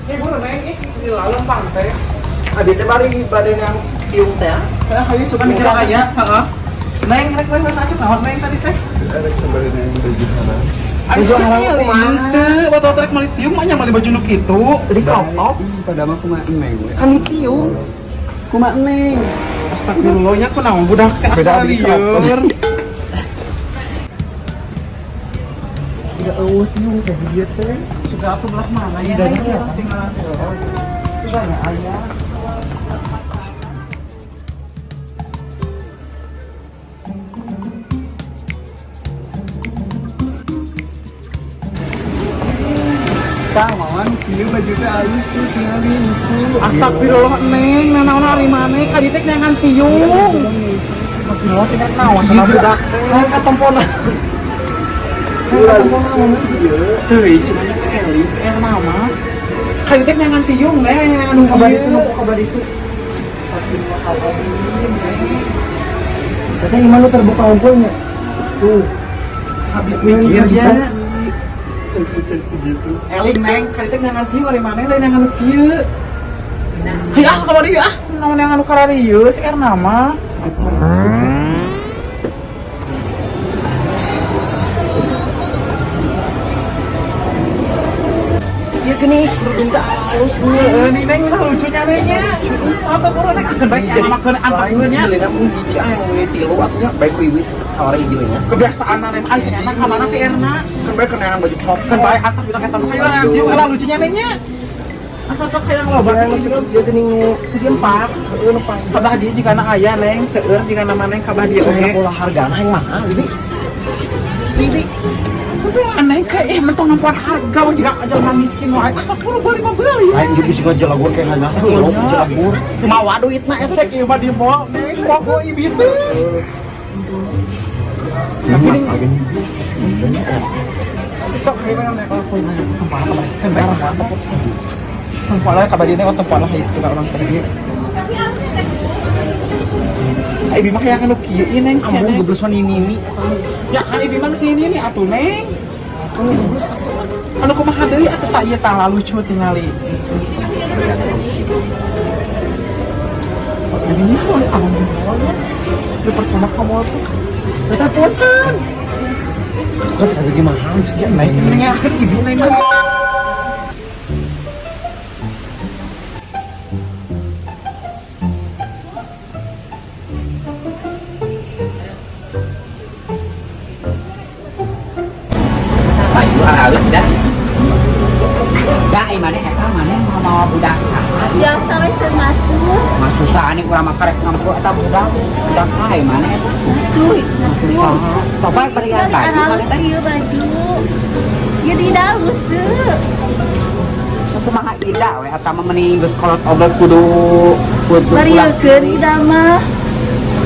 Ibu neng di lalang pantai. Adi teh bari yang tiung teh. Saya hayu suka mikir aya, heeh. Neng rek we asup naon neng tadi teh? Ada sabari neng baju haram. Baju haram kumaha? Teu, batu trek mali tiung mah nya mali baju nu kitu, di kopok. Pada mah kumaha neng we. Kan di tiung. Kumaha neng? Astagfirullah nya kunaon budak teh asal lieur. Ya Allah, tiung teh dia teh. Suka atuh belah mana ya? Dari ya mana? tinggal suka nya aya. Kawan, kieu baju teh alus tuh tinggal di lucu. Astagfirullah neng, nanaon ari maneh ka ditek nyangan tiung. Astagfirullah tidak naon sama budak teh. Nang katempona. Katempona ngomong ieu. Teuing semuanya teh Elis, mama. Ka ditek nyangan tiung neng, nyangan Kabar ieu. itu nu kabar itu. Astagfirullahaladzim neng. Katanya gimana lu terbuka unggulnya? Tuh. Habis mikir aja. Sensi gitu. Eling neng, ka ditek nyangan tiung ari maneh lain nyangan kieu. Hei ah, kabar ieu ah. Naon yang anu kararius nama. Iya gini, minta halus dulu. Ini neng lah lucunya nengnya. Satu pura neng akan baik Jadi makan anaknya. Jelena pun hiji ah yang ini tilu artinya baik ku ibu sawari hijilnya. Kebiasaan neng ay si anak kamana si Erna. Kan baik kenangan baju crop. Kan baik atas bilang kata kayak nanti ulah lucunya nengnya. Asal sok kayak loba Yang masih iya geuning nu sisi 4. heuh nu pang. Kabah dia jika anak ayah neng seueur jika nama neng kabah dia Soalnya oge. pola hargana yang mahal ini. Si ini Neng kayak mentong nampuan harga jika aja miskin wae. Asa pura beli mah beli. Aing jadi sih jelagur kayak hanya sakilo jelagur. Kumaha duitna eta teh kieu mah di mall neng kok ibi teh. Ini Tok kayak mana kalau pun tempat apa kan barang mantap sih. Tempatnya kabar ini waktu tempatnya kayak suka orang pergi. Ibi mah kayak anu kieu ieu neng sia. kamu geblus ini. Ya kan ibi mah geus ini atuh neng. Kamu geblus anu kumaha deui atuh tak ieu tah lucu tingali. Jadinya oleh awam mallnya. Di pertama kamu tuh. Tetap punten. Kok terlalu gimana cek ya Neng neng akhir ibi neng. halus dah. Dah mana eta mana mau budak. Yang sampai termasuk Mas susah nih kurang makarek ngampu eta budak. Budak kae mana eta? masuk Pokoknya pergian baju mana teh? iya baju ya di dalus tuh Aku mah ida we eta mah meni geus kolot obat kudu bariekeun ida mah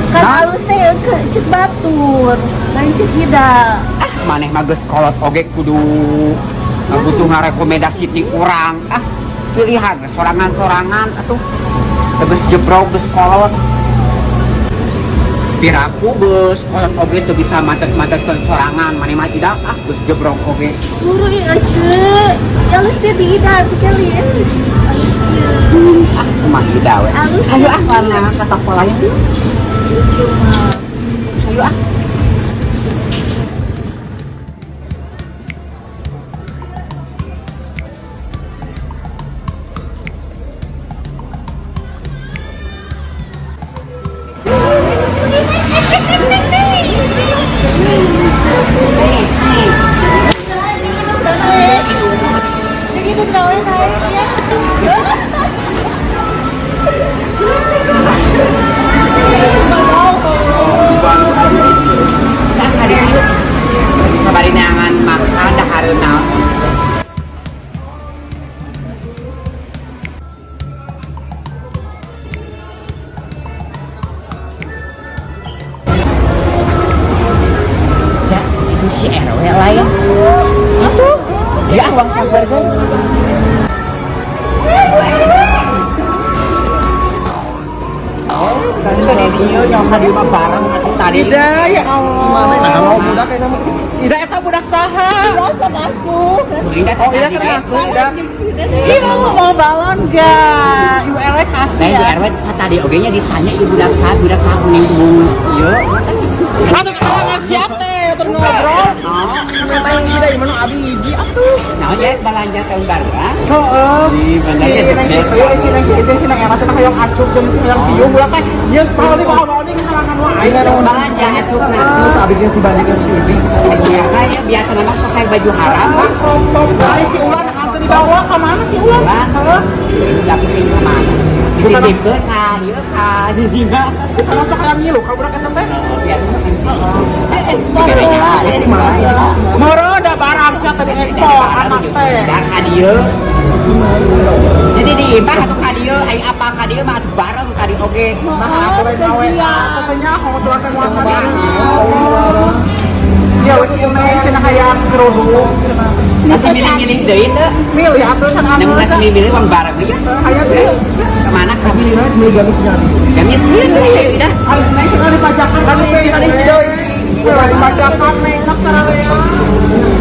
kan Nah. alus teh ke cek batur lain cek ida maneh mah geus kolot oge kudu butuh ngarekomendasi ti urang. Pilihan sorangan-sorangan atuh. Geus jebrok geus kolot. Piraku geus kolot oge teu bisa mantep-mantepkeun sorangan, maneh mah tidak geus jebrok oge. guru ieu cek alus teh di ida sekali Kumaha tidak we. alus Ayo warna kata polanya. Ayo begitu kawan saya Saat hari itu sabari neangan makan dah hareuna. Ya, itu si RW lain. Itu dia uang sabar kan. Tadi dia yang hadir barang atau tadi Tidak ya Allah. Mana mau budak kayak nama Ida eta budak saha? Biasa ngasuh. Ingat Oh, Ida kena asuh, Ida. Iya, Ibu mau balon gak? Ibu elek kasih Nah, di ya. RW tadi oge nya ditanya ibu budak saha kuning bu. Yo. Aduh, kalangan siapa teh? Terus ngobrol. Oh, Minta yang Ida gimana abi hiji atuh. nah ya belanja tahun baru ah. Heeh. Di bandara Iya, nang Jogja. kieu nang kieu sih nang emas nang hayang acup jeung hayang piung ulah teh. Ieu paling mau ini kalangan wae. Aing nu Belanja acup nah. Terus abi geus dibandingkeun si Ibi. Siapa ya biasa nama sok kayak baju haram Bang top bae si Ulan hantu dibawa ka mana si Ulan? Ulan. Dapet ini kemana? Dititipkeun ka dieu ka di dieu. Kita masuk hayang ngilu ka budak eta teh. ekspor ulah. Di mana? Moro da barang sia tadi ekspor anak teh. Dan kadieu. Jadi di imah atau kadieu ai apa kadieu mah atuh bareng kadieu oge. Nah, aku lain gawe katanya aku mau surat yang barang. Ya wes ieu mah cenah hayang kerudung cenah. Masih milih-milih deui teu. Milih atuh cenah Yang anu masih milih uang bareng ya. hayang teh. Kemana kami? Lihat milih gamis nyari. Kami sendiri tuh ya udah. Ayo naik kita dipajakan kan kita di video. Udah dipajakan enak sararea.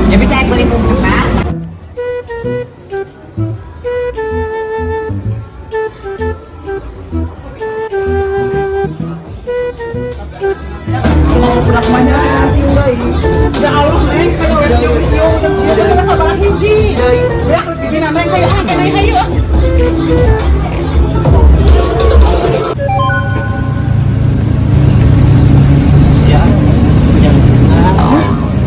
Ya bisa aku beli bubuk nah. Budak banyak nanti ulai. Ya Allah neng kayak video yang kita sabar hiji. Ya di sini neng kayak neng ayo. Ya.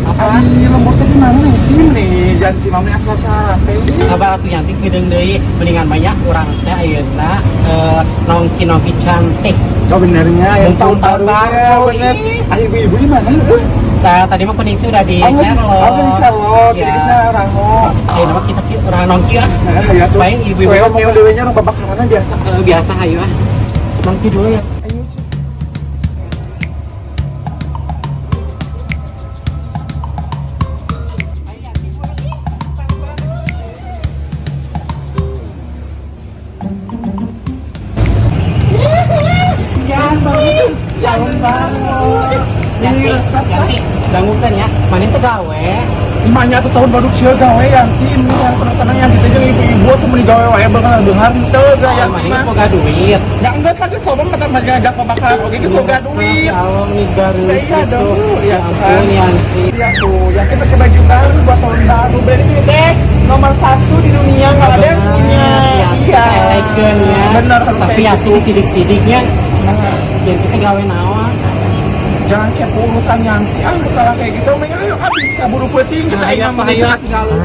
Apa ini lembut tadi mana sini? Jangan di mana asal sate. Sabar atuh yanti kideung deui mendingan banyak urang teh ayeuna nongki-nongki cantik. Oh benernya yang tahun baru. bener. Ayo ibu-ibu di mana? Tadi mah kuning sudah di Oh, di Selot, Ya. di Rango. Ayo nama kita urang nongki ah. Nah, kayak tuh. Baik, ibu-ibu Kowe oke. mau dewenya nu babakaran biasa. Biasa ayo ah. Nongki dulu ya. Ayo. Jangan banget. Jangan banget. Yanti, yanti, dangukeun ya. Manin teh gawe. Imahnya tuh tahun baru kieu gawe Yanti ini yang senang-senang yang kita jeung ibu-ibu tuh meni gawe wae beungar teu ga Oh, Yanti manin mah. boga duit. Ya enggak kan geus loba mata ngajak pabakaran oge geus boga duit. Kalau nih garis Ya iya itu. dong. Ya ampun Yanti. Iya tuh, Yanti pakai baju baru buat tahun baru. Berarti ini teh nomor 1 di dunia nggak ada yang punya. Iya. Elegan ya. Bener harus Tapi kayak Yanti gitu. sidik-sidiknya. Jadi kita gawe naon. Jangan kepo urusan Yanti, salah kayak gitu. Mending ayo habis kaburu peuting kita Ayo, ingat ayo. galuh.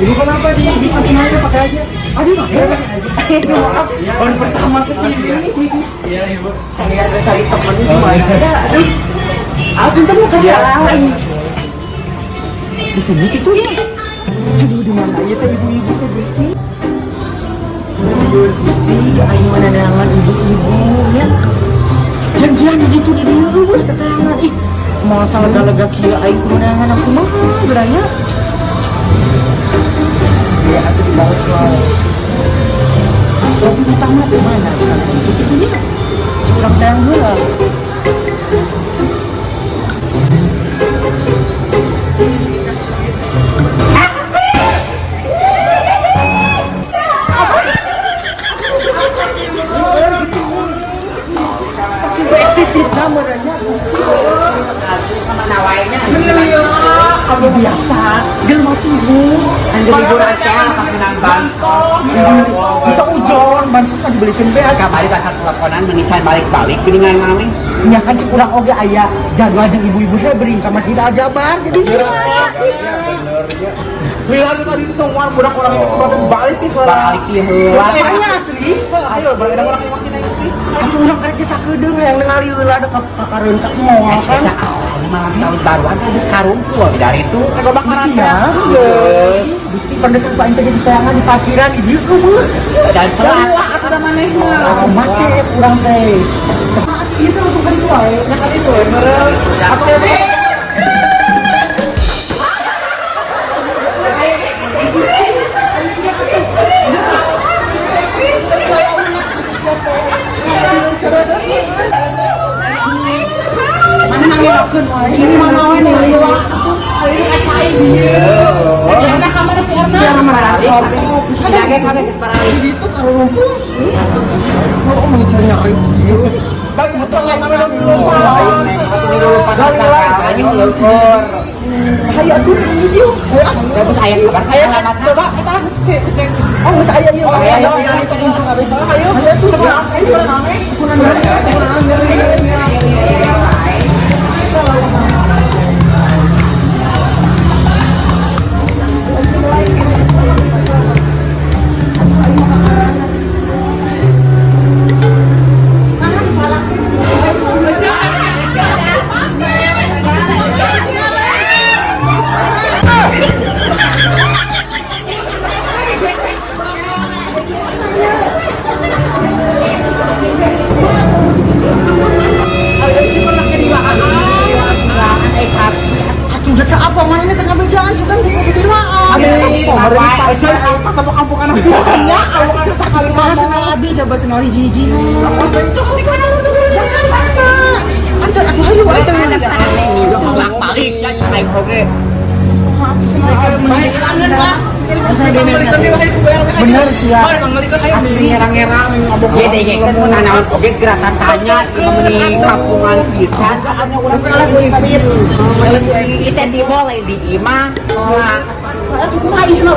Ibu kenapa di kasih aja pakai aja? Aduh, aduh maaf, baru pertama kesini. Iya ibu. Saya ada cari teman di mana? Aduh, aku tuh mau kasih alasan. Di sini gitu ya. Aduh, di mana aja tuh ibu-ibu tuh Gusti? Gusti, ayo mana nangan ibu-ibu ya? Janjian gitu di dulu, tetangan. Ih, mau salah lega kia ayo kemenangan aku mah beranya. Ya, aku di bawah selalu. Tapi utama di mana sekarang? Itu ya, sekurang dayang gula. Saking excited namanya. Kemana wae-nya? Kamu biasa, jelma sibuk. Anjir liburan teh pas menang bansos. Bisa ujon, bansos kan dibelikan beas. Kabari pas teleponan menican balik-balik dengan mami. Ya kan kurang oge aya jadwal jeung ibu-ibu teh bering ka Masjid Al Jabar. Jadi lihat tadi itu temuan budak orang itu pada balik nih Balik ieu heula. Kayaknya asli. Ayo balik ada orang yang masih naik sih. Aku urang karek sakedeung yang ningali heula ada kakareun ka moal kan. Malam tahun baruan teh geus karumpul dari itu Kebakaran ya. Gusti pendesan Pak Ente jadi tayangan di parkiran di dieu eueuh. dan telat. Ada maneh mah. Macet urang teh. Itu langsung kali tua ya. Nya kali itu meureun. Aku teh siapkeun wae. Ini mana wae nih liwat. Ini kacain dia. Si Erna kamar si Erna. Si Erna mana? Ada ge kabeh geus parali. Itu karo ngumpul. Oh, mencari nyari. Bagi betul lah kami belum. Hayu atuh video. Terus aya kabar alamat. Coba kita oh geus aya ieu. Hayu tuh coba. Ayo name. Apa mana ini tengah bedaan sudah di kebilaan. Ketemu kampung anak bisanya, kalau kan sekali bahasa nabi dah bahasa nali jiji. Apa itu kali kana antar atuh hayu eta Bolak balik ya cai oge. baik anges lah. Bener sih ya. Asli ngerang-ngerang ngomong ge deh kan mun nanaon oge gerakan tanya di kampungan pisan saatnya urang lagu ipit. kita di boleh di imah. Cukup mah isna.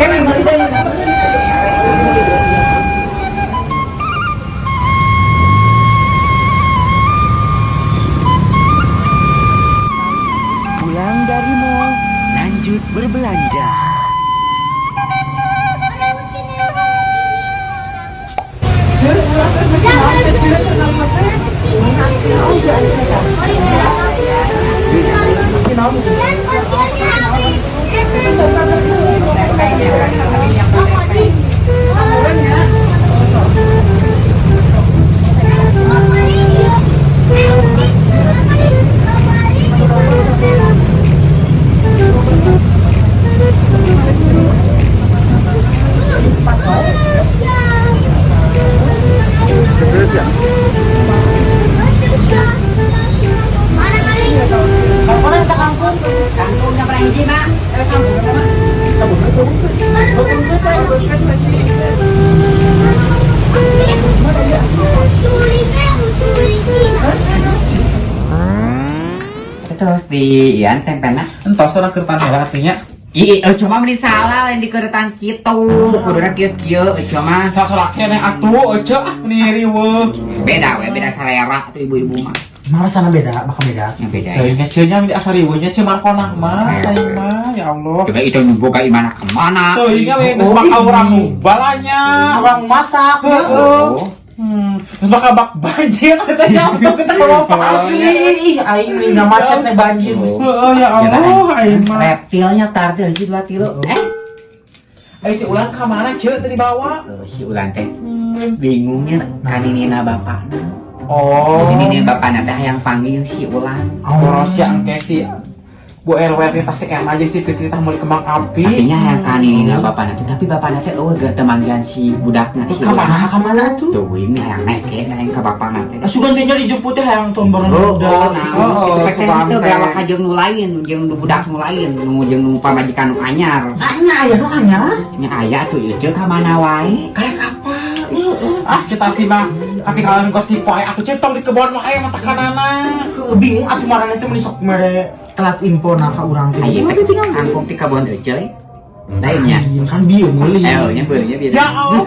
Pulang dari mall, lanjut berbelanja. Terus di ian tempena Entos orang kertan hela artinya. cuma meni salah lain di keretan kitu kuduna kieu cuma Sasalake neng atuh ece meni riweuh. beda selera tuh ibu-ibu mah Mana sana beda, bakal beda. yang beda Teuing nya ceunya meni asa riweuhnya ceu markonah mah, aing mah ya Allah. juga itu nunggu ka imana kemana Teuing nya geus bakal urang balanya. Orang masak. oh. Terus bakal bak banjir katanya untuk kita kalau asli. Ih, aing nih macet nih banjir. Heeh ya Allah, aing mah. reptilnya tardil si 2 kilo Si ulang ka mana ceu tadi bawa? si ulan teh bingungnya kaninina bapakna Oh. ini bapakna teh yang panggil si ulan Boros yang engke si Bu RW di Tasik aja sih titah mau kembang api. artinya yang kaninina bapakna teh tapi bapakna teh eueuh ge teu manggihan si budakna si ulan Ka mana tuh? tuh ini yang neke yang ke bapakna teh Sugan teh dijemput teh hayang tahun bareng oh budak. sugan itu gawa ka jeung nu lain jeung nu budak nu lain nu jeung nu pamajikan nu anyar Anya aya nu anya. nya aya tuh ieu ceuk ka mana wae Kayak apa? Cita sih mah ketinggalan gua si poe aku centong di kebon mah aya mata kanana. Bingung atuh marane teh meni sok mere telat info na ka urang teh. aya teh kangkung ti kabon euceuy lainnya Kan bieu meuli. nya beurnya bieu Ya Allah.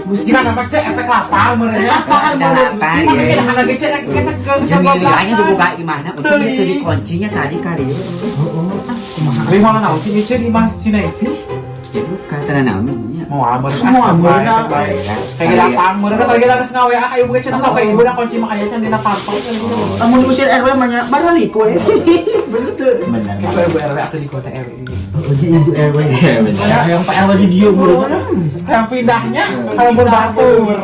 Gusti kan apa cek efek lapar merenya. Lapar lapar, Gusti ya. kan ada cek kita ke Jemilianya dibuka imahna untuk itu dikuncinya tadi kali Tapi mana naon sih cek di mah sini sih? ya bukan tenan naon Mau amur Mau amur, kayak kita pamur kan tadi kita geus ngawe ayo gue cenah sok ieu udah kunci mah aya can dina kantor. Namun diusir RW mah balik we. Bener tuh. bener Kita ibu RW atau di kota RW. Uji ibu RW. bener Yang Pak RW di dia bro. Yang pindahnya kalau berbatur.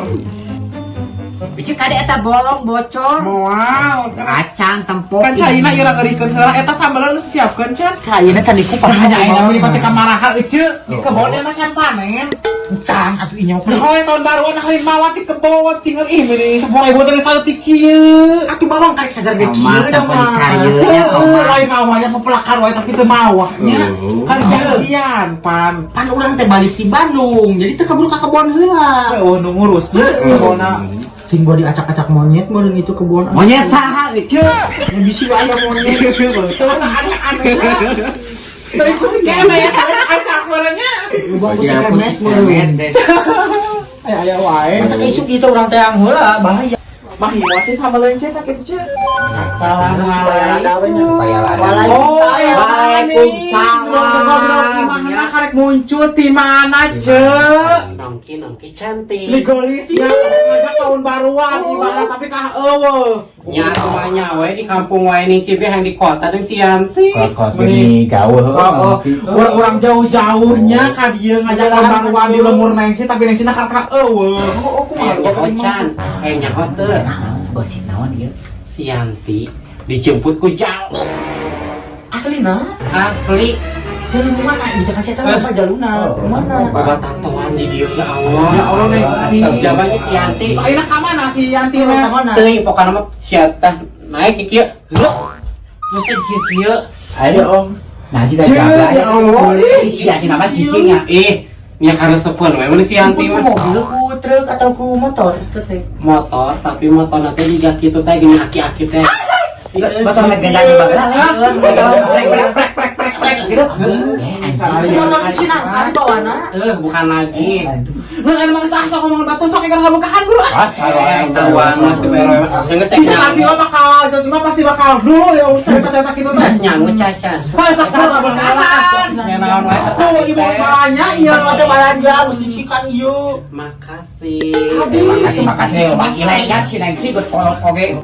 Bicik kade eta bolong bocor Moal. kacang tempok Kan caina ieu ngeurikeun heula eta sambelan siapkeun can. Kayaknya can dikupas Hanya ayeuna mah di kota kamaraha euceu. Kebonnya mah can panen. Can atuh inya mah. Oh, tahun baruan hari mawati ke bawah tinggal ini 10.000 dari saya kieu. Atuh bawang karek sadar ge kieu Mata da pun mah. dikarieunya Lain mawanya mempelakar wae tapi teu mawahnya. Kan janjian pan. Pan urang teh balik di Bandung, jadi teu kabur ka kebon heula. Oh, nu ngurusnya kebona. Ting gua diacak-acak monyet meureun itu kebon. Monyet saha euceuk? Yang bisi wae aya monyet. Tuh aneh-aneh. Tapi pusing kene ya, acak merenya. Bang pusing kemet meureun. Aya wae. Masa isuk gitu urang teh heula bahaya. Mahimati sama lence sakit ce. Assalamualaikum. Waalaikumsalam. Imahna karek muncul di mana, Ce? Nongki cantik. Ligolis ya, ngajak tahun baruan ibarat tapi kah eueuh. Nya rumahnya we di kampung wae ning si yang di kota jeung si Yanti. Meni gawe orang jauh-jauhnya ka dieu ngajak tahun baruan di lemur Nengsi tapi Nengsi na karek eueuh. Oh, Ocan, nyaho teu? Gosip naon ieu? Si Yanti dijemput ku jalur Aslina? asli. Jalur mana? Itu kan saya tahu apa jalurna. Mana? Boga tatoan di dieu ya Allah. Ya Allah Nengsi. Jabanya si Yanti. Ayeuna ka mana si Yanti Ka na? mana? Teuing pokona mah sia teh naik ke kieu. Terus teh kieu. Ya Om. Nah, kita Ce, jaga. ya Allah. Si Yanti nama cicingnya. Nya karena sepon we mun si Yanti Ku mah. mobil, ku truk atau ku motor? Itu teh. Motor tapi motorna teh diga kitu teh gini aki-aki teh. Betul legenda di Bagdad. Betul prek gitu. Motor si Kinangka di bawahna. Bukan lagi. Lu kan emang sah sok ngomong batu sok ikan kabukahan bro. Taruhan mah si Pero jeung teh Pasti mah bakal, jadi mah pasti bakal dulu ya cerita-cerita gitu teh. nyangu cacan. Masa sok bakalan. Nya naon wae Tuh ibu balanya iya Ada balanja, mesti disikan ieu. Makasih. Makasih Bang Ilegas si Nengsi geus kolot oge.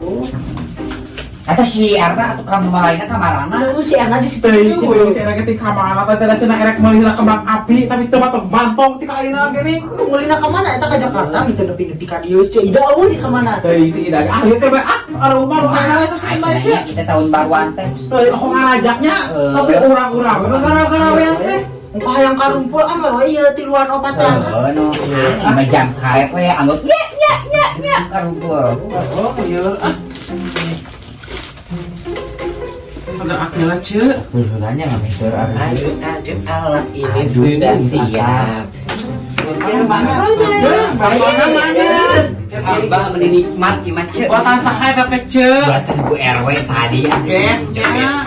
Atau si Erna atau kamu malaina kamarana? Lu si Erna di si Pei. Si saya lagi di kamar apa teh cenah erek meulih kembang api tapi teu batok bantong ti ka ayeuna gini. Mulina ka mana? Eta ka Jakarta, minta nepi-nepi ka dieu. Ceu ida eueuh di ka mana? Teuing si Ida ah ieu teh ada rumah nu kana sok baca. Kita tahun baruan teh. Teuing aku ngajaknya tapi urang-urang gara-gara wean teh. Muka hayang karumpul amar we ieu tiluan opatan. No. Sama jam karet we anggot nya karumpul. Oh ieu Saudara akhirnya ce. Benerannya nggak mikir Aduk alat ini sudah siap. Mana ce? Mana? Hamba menikmat iman ce. Buatan saha eta teh ce? Buatan Bu RW tadi. Yes, ya.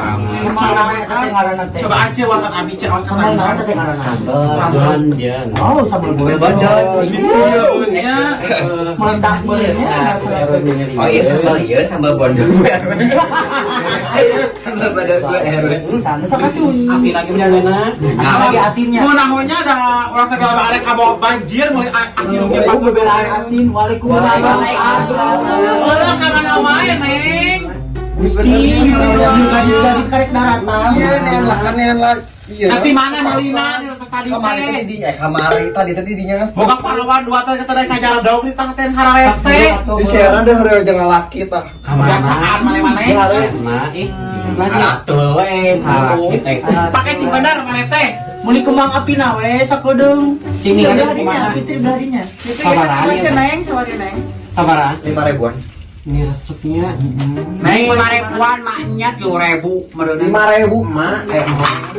Coba aja watan abi ce awas Sambal naon kana. teh ngaranna? Bonjen. Oh, sambal boleh Bisa ya unnya. meledak ieu nya. Oh iya sambal bondol Bu RW. Sambal bondol Bu RW. Sana sakatun. Api lagi menjalana. Asal lagi asinnya. Mau nahonya ada orang segala arek kabawa banjir mulai asin ge Aku belain asin. Waalaikumsalam. Orang kana wae neng. Gusti, gadis-gadis karek daratan. Tapi mana Malina tadi teh? Kamari tadi dinya nges. Boga parawan dua teh teh ngajar daug di tang teh hararese. Di siaran deh hari jeung lalaki tah. Kebiasaan mana-mana. Nah, atuh we halaki teh. Pakai sing bener mana teh? Muli kembang api na we sakedeung. Sini Ada kan hadinya, kumaha? Fitri beladinya. Sabaraha? 5.000-an. Ini resepnya. Neng 5.000-an maknya 7.000 meureun. 5.000 mak.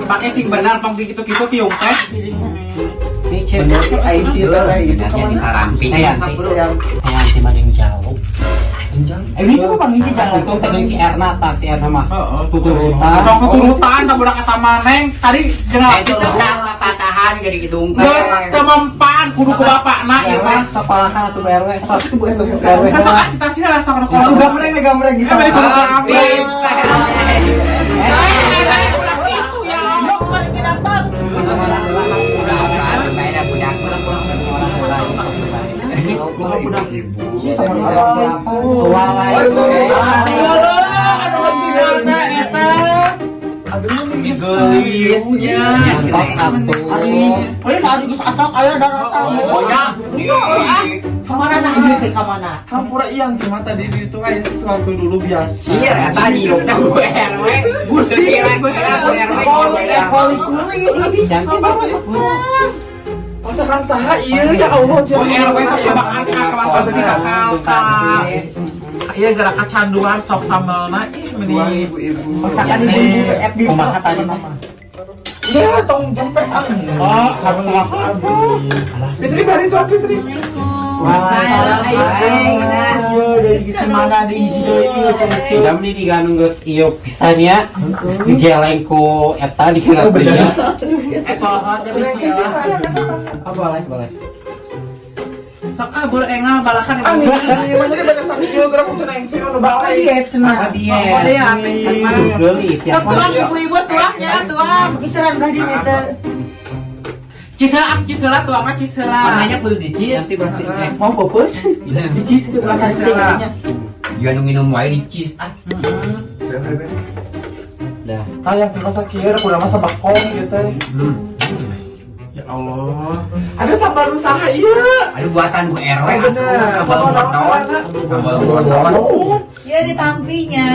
Pakai sing bener pang gitu-gitu tiung teh. Ini cek. Bener sih IC teh itu Jadi karampi. Yang si maring jauh. Ini tuh panggil jangan Itu tadi si Erna tas si Erna mah. Tuturutan. Sok tuturutan tak budak kata maneng. Tadi jeung Itu tentang patahan jadi hidung kan. geus teu mempan kudu ku bapakna ieu mah. Kepala kan tuh BRW. Besok cita-cita lah sama kalau gambreng bisa beli kudu api. Gelisnya. Ini tadi geus asak aya daratan. Kamana na ieu teh kamana? Hampura iyang cuma tadi itu aja sesuatu dulu biasa. Iya, eta hiupna Bu RW. Gusti, Bu RW. Koli-kuli. Masakan saha ieu ya Allah Oh, RW coba angkat Iya gerak kecanduan sok sambelna ih meni ibu-ibu. Masakan ibu-ibu at di Kumaha tadi mah? iya tong jempek Oh, sareng apa? Fitri bari tuh Fitri Ayo dari geus mana di hiji deui ieu cece. Sudah meni diganu geus ieu pisan ya. Digeleng ku eta dikira teh. Boleh. sok beureung engal balakan ieu jadi banyak sakit ieu gerak cenah engse nu bakal Diet cenah. Geuli siapa? tuang ibu-ibu tuangnya tuang Kisaran udah di meter. Cisela tuangna cisela Makanya kudu dicis sih bersih. Mau popus? Dicis ke belakang sedikitnya. Jangan minum wae dicis ah. Dah. yang kita sakit udah masa bakong gitu ya Allah ada sambal usaha iya Aduh buatan Bu RW bener sambal buat naon? Sambal buat naon? Ya ditampinya.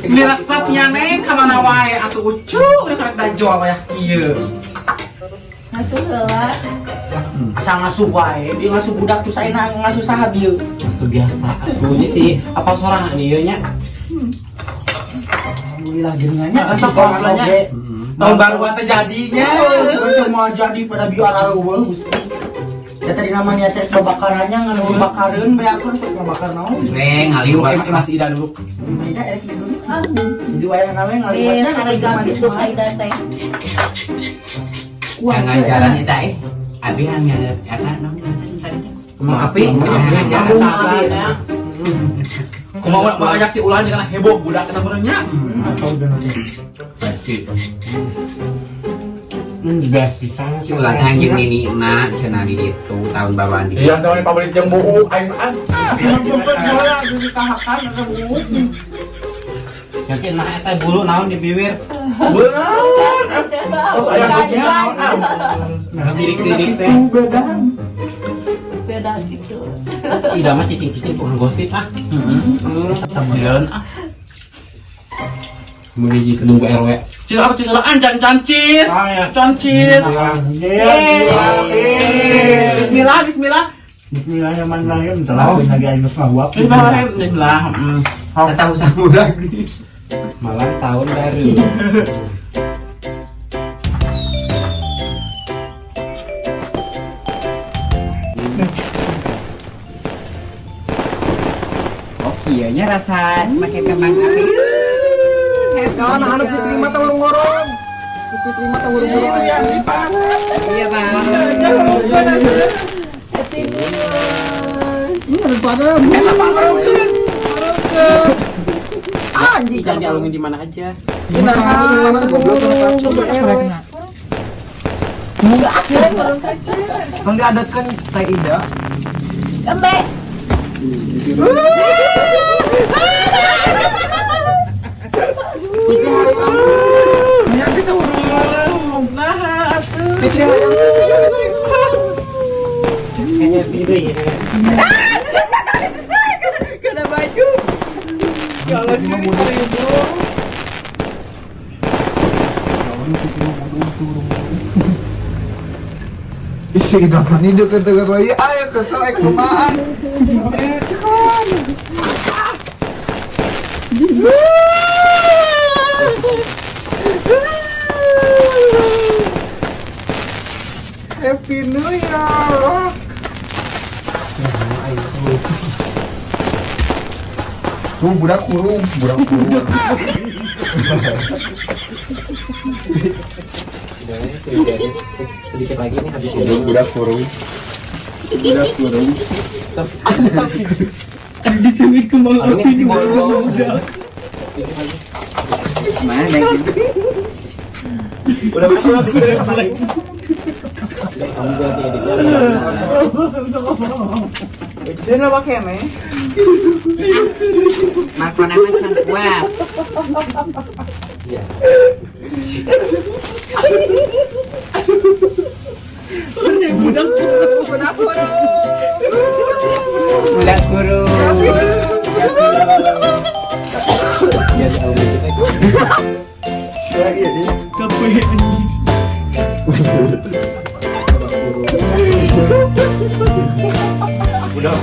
ini resepnya neng kemana wae atuh ucu udah karek dajual wae kieu Masuk heula. Asal ngasuh wae, dia ngasuh budak tuh saena ngasuh saha bieu. Masuk biasa. Tuh ini sih apa sorangan ieu nya? Alhamdulillah jenengannya Asal komplanya. Tahun baruan teh jadinya Cuma jadi pada biu araruweung. Ya tadi namanya teh bakarannya nganu bakareun beakeun sok bakar naon. Ngaliu wae masih ida dulu. Beda erek di dulu. Ah, Jadi wayang nawe iya, ngaliwatnya hari ganti tuh Aida teh. Jangan jalan eta Abi hanya apa namanya tadi? Kemang api. kumaha mau ajak si ulah karena heboh budak kita benernya Atau udah nanti. Si ulah anjing nini na cenah di ditu tahun bawaan di. iya tahun pabrik yang buu aing an Jadi kahakan atau buuk. Nanti nah eta bulu naon di bibir. bener oh aya Nah sidik-sidik teh. Beda gitu. Ida mah cicing-cicing tukang gosip ah. tampilan Menuju ke nunggu RW. cisela anjan cancis cancis bismillah Bismillahirrahmanirrahim. Telah lagi anu mah bismillah Tetap usah mudah. Malam tahun baru. Oh iya rasa pakai kembang api. Kawan anak Fitri mah teu ngorong. Fitri mah teu ngorong. Iya bang. Anjing Jangan dialungin di mana aja. mana goblok enggak ada kan Teh Ida. Lembe. Fitri Kena baju. kalau curi ibu Ih, dapat ni deket-deket bayi. Ayo ke soek kumaan. Cekan. Happy New Year. Tuh budak kurung. Sedikit lagi nih habis Budak kurung. di sini kembang api di bawah budak mana gitu. udah berapa lagi Kamu buat dia di Cina pakai nih Marco nama can kuat. Budak kurung. Lagi ya. capek anjing Udah.